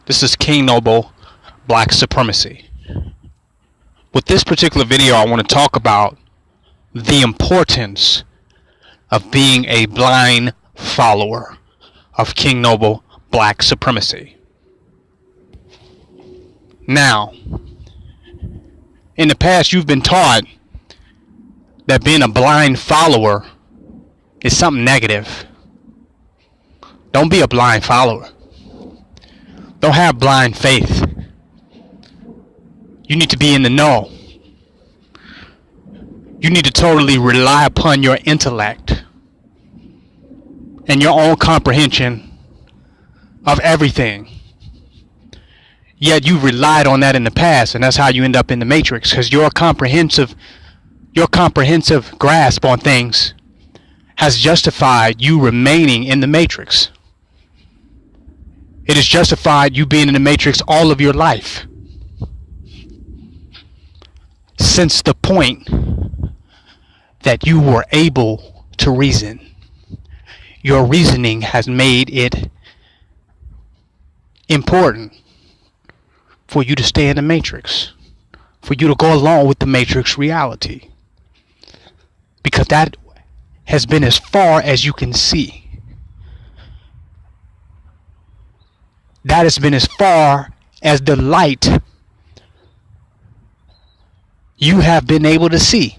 This is KingNoble BLACK Supremacy. With this particular video, I want to talk about the importance of being a blind follower of KingNoble BLACK Supremacy. Now, in the past, you've been taught that being a blind follower is something negative. Don't be a blind follower. Don't have blind faith. You need to be in the know. You need to totally rely upon your intellect and your own comprehension of everything. Yet you relied on that in the past, and that's how you end up in the matrix, because your comprehensive grasp on things has justified you remaining in the matrix. It has justified you being in the matrix all of your life. Since the point that you were able to reason, your reasoning has made it important for you to stay in the matrix, for you to go along with the matrix reality, because that has been as far as you can see. That has been as far as the light you have been able to see,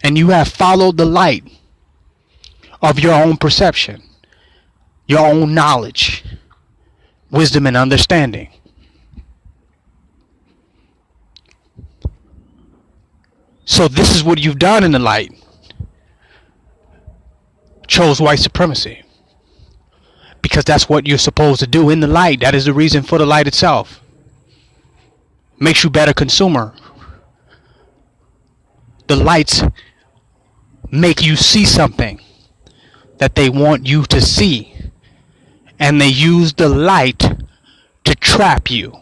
and you have followed the light of your own perception, your own knowledge, wisdom, and understanding. So this is what you've done in the light. Chose white supremacy. Because that's what you're supposed to do in the light. That is the reason for the light itself. Makes you a better consumer. The lights make you see something that they want you to see. And they use the light to trap you.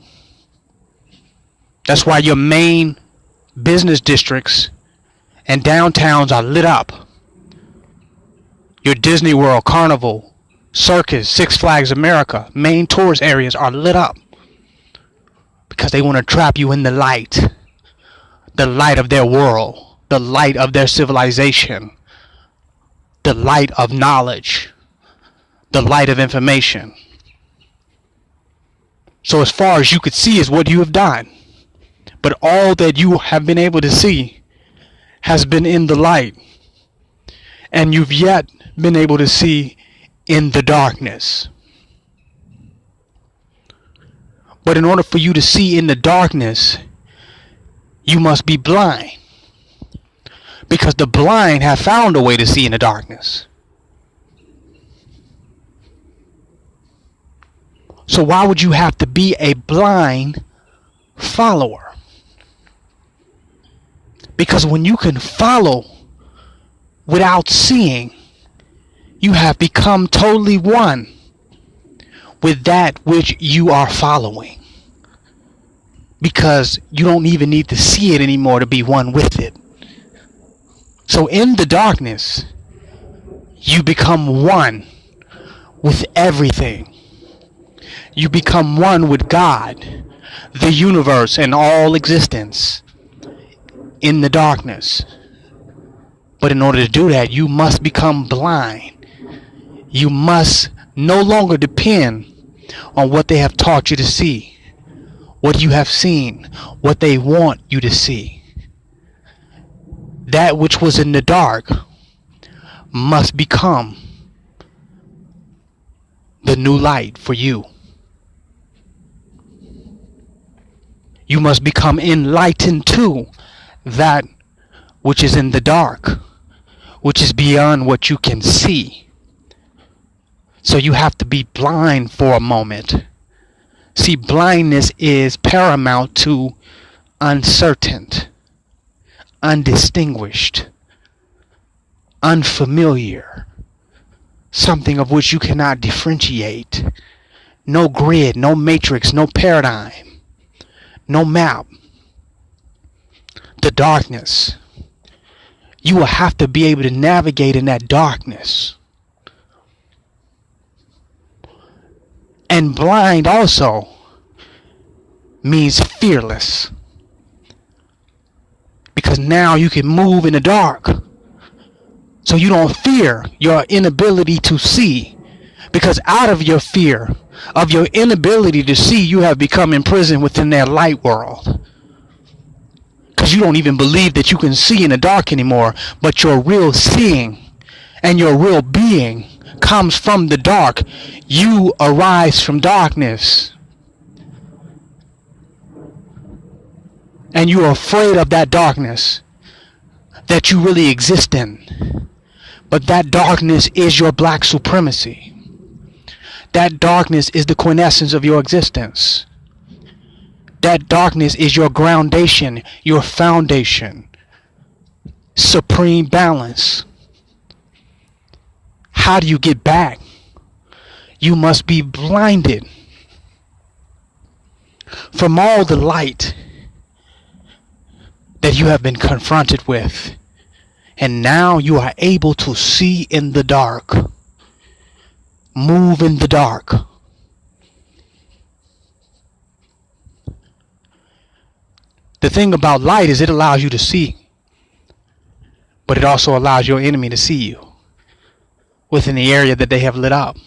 That's why your main business districts and downtowns are lit up. Your Disney World, Carnival, Circus, Six Flags America, main tourist areas are lit up because they want to trap you in the light of their world, the light of their civilization, the light of knowledge, the light of information. So as far as you could see is what you have done. But all that you have been able to see has been in the light. And you've yet been able to see in the darkness. But in order for you to see in the darkness, you must be blind. Because the blind have found a way to see in the darkness. So why would you have to be a blind follower? Because when you can follow without seeing, you have become totally one with that which you are following. Because you don't even need to see it anymore to be one with it. So in the darkness, you become one with everything. You become one with God, the universe, and all existence in the darkness. But in order to do that, you must become blind. You must no longer depend on what they have taught you to see, what you have seen, what they want you to see. That which was in the dark must become the new light for you. You must become enlightened to that which is in the dark, which is beyond what you can see. So you have to be blind for a moment. See, blindness is paramount to uncertain, undistinguished, unfamiliar, something of which you cannot differentiate. No grid, no matrix, no paradigm, no map. The darkness. You will have to be able to navigate in that darkness. And blind also means fearless. Because now you can move in the dark. So you don't fear your inability to see. Because out of your fear of your inability to see, you have become imprisoned within their light world. Because you don't even believe that you can see in the dark anymore. But your real seeing and your real being comes from the dark. You arise from darkness. And you are afraid of that darkness that you really exist in. But that darkness is your black supremacy. That darkness is the quintessence of your existence. That darkness is your groundation, your foundation, supreme balance. How do you get back? You must be blinded from all the light that you have been confronted with. And now you are able to see in the dark. Move in the dark. The thing about light is it allows you to see. But it also allows your enemy to see you within the area that they have lit up.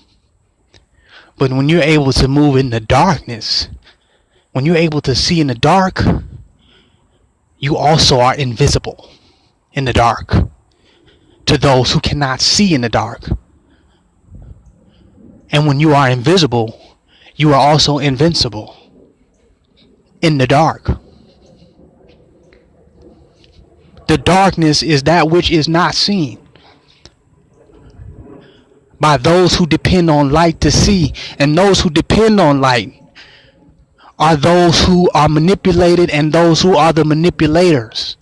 But when you're able to move in the darkness, when you're able to see in the dark, you also are invisible in the dark to those who cannot see in the dark. And when you are invisible, you are also invincible in the dark. The darkness is that which is not seen by those who depend on light to see, and those who depend on light are those who are manipulated and those who are the manipulators.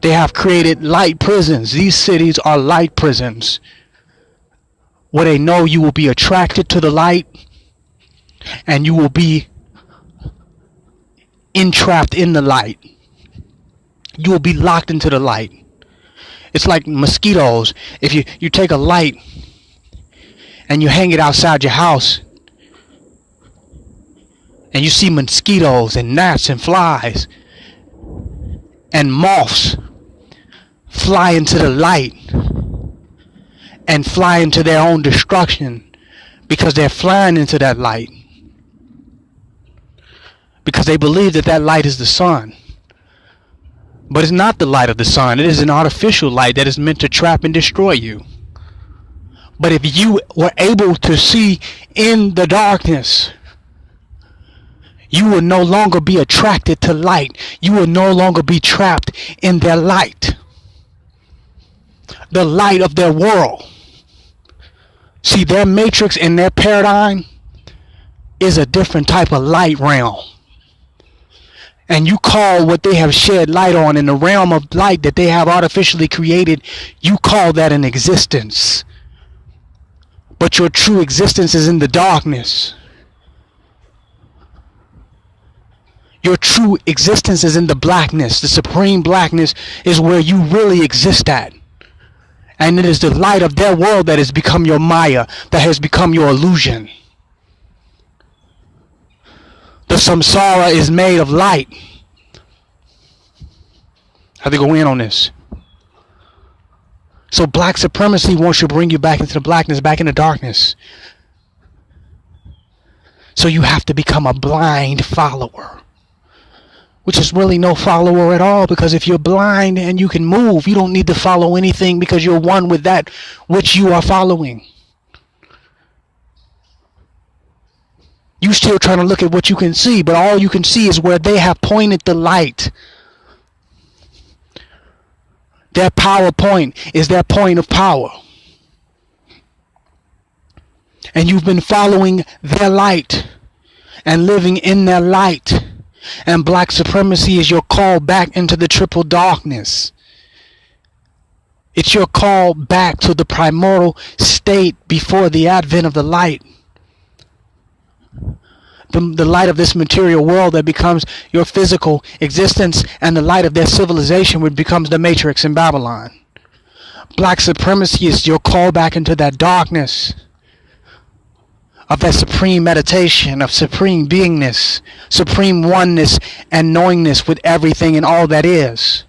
They have created light prisons. These cities are light prisons where they know you will be attracted to the light and you will be entrapped in the light. You will be locked into the light. It's like mosquitoes. If you take a light and you hang it outside your house and you see mosquitoes and gnats and flies and moths fly into the light and fly into their own destruction because they're flying into that light. Because they believe that that light is the sun. But it's not the light of the sun. It is an artificial light that is meant to trap and destroy you. But if you were able to see in the darkness, you will no longer be attracted to light. You will no longer be trapped in their light. The light of their world. See, their matrix and their paradigm is a different type of light realm. And you call what they have shed light on in the realm of light that they have artificially created, you call that an existence. But your true existence is in the darkness. Your true existence is in the blackness. The supreme blackness is where you really exist at. And it is the light of their world that has become your Maya, that has become your illusion. The samsara is made of light. I have to go in on this. So black supremacy wants to bring you back into the blackness, back into darkness. So you have to become a blind follower. Which is really no follower at all, because if you're blind and you can move, you don't need to follow anything because you're one with that which you are following. You still trying to look at what you can see, but all you can see is where they have pointed the light. Their power point is their point of power. And you've been following their light and living in their light. And black supremacy is your call back into the triple darkness. It's your call back to the primordial state before the advent of the light. The light of this material world that becomes your physical existence, and the light of their civilization which becomes the matrix in Babylon. Black supremacy is your call back into that darkness of that supreme meditation, of supreme beingness, supreme oneness and knowingness with everything and all that is.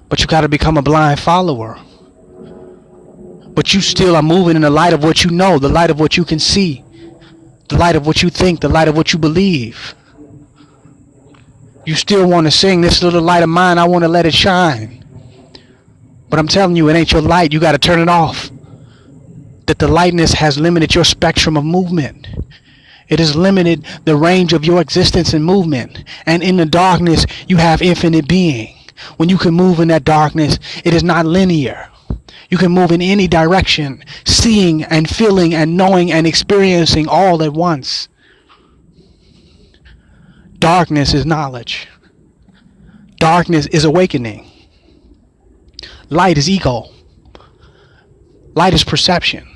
But you got to become a blind follower. But you still are moving in the light of what you know, the light of what you can see, the light of what you think, the light of what you believe. You still want to sing, this little light of mine, I want to let it shine. But I'm telling you, it ain't your light. You got to turn it off. That the lightness has limited your spectrum of movement. It has limited the range of your existence and movement. And in the darkness, you have infinite being. When you can move in that darkness, it is not linear. You can move in any direction, seeing and feeling and knowing and experiencing all at once. Darkness is knowledge. Darkness is awakening. Light is ego. Light is perception.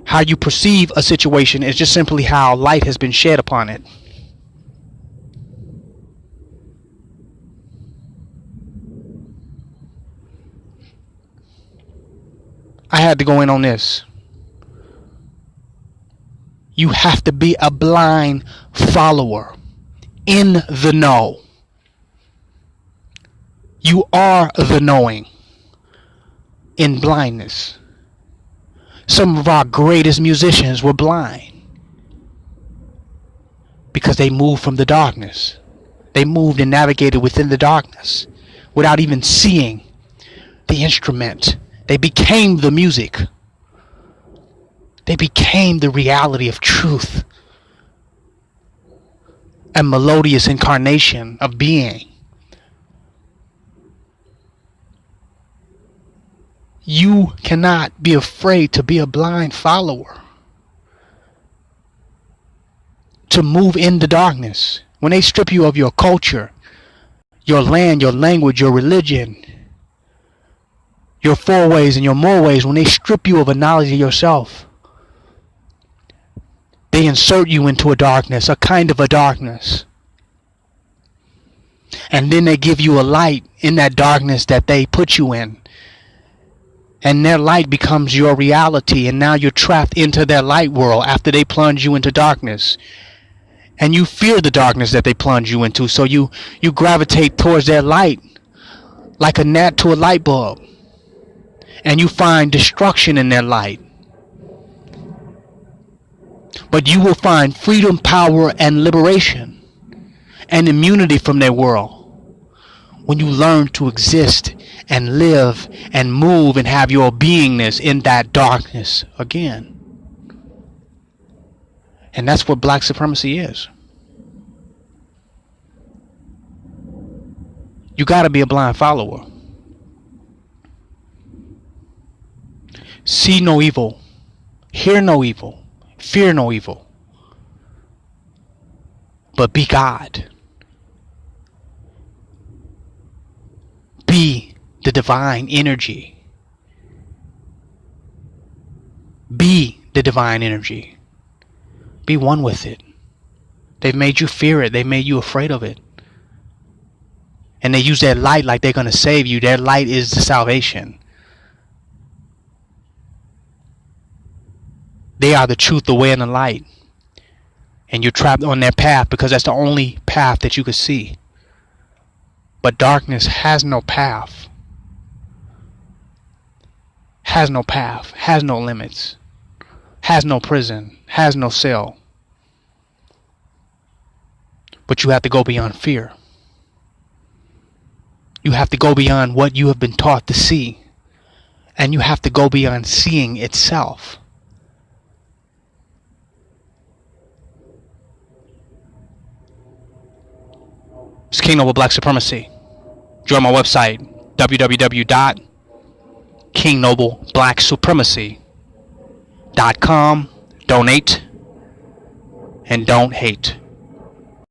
How you perceive a situation is just simply how light has been shed upon it. I had to go in on this. You have to be a blind follower in the know. You are the knowing in blindness. Some of our greatest musicians were blind because they moved from the darkness. They moved and navigated within the darkness without even seeing the instrument. They became the music. They became the reality of truth and melodious incarnation of being. You cannot be afraid to be a blind follower. To move in the darkness. When they strip you of your culture, your land, your language, your religion, your four ways and your more ways, when they strip you of a knowledge of yourself, they insert you into a darkness, a kind of a darkness. And then they give you a light in that darkness that they put you in. And their light becomes your reality, and now you're trapped into their light world after they plunge you into darkness. And you fear the darkness that they plunge you into, so you gravitate towards their light like a gnat to a light bulb. And you find destruction in their light. But you will find freedom, power, and liberation and immunity from their world when you learn to exist and live and move and have your beingness in that darkness again. And that's what black supremacy is. You got to be a blind follower. See no evil, hear no evil, fear no evil, but be God. Be the divine energy. Be the divine energy. Be one with it. They've made you fear it. They've made you afraid of it. And they use that light like they're going to save you. Their light is the salvation. They are the truth, the way, and the light. And you're trapped on their path because that's the only path that you could see. But darkness has no path. Has no path. Has no limits. Has no prison. Has no cell. But you have to go beyond fear. You have to go beyond what you have been taught to see. And you have to go beyond seeing itself. It's KingNoble Black Supremacy. Join my website, www.KingNobleblacksupremacy.com. Donate and don't hate.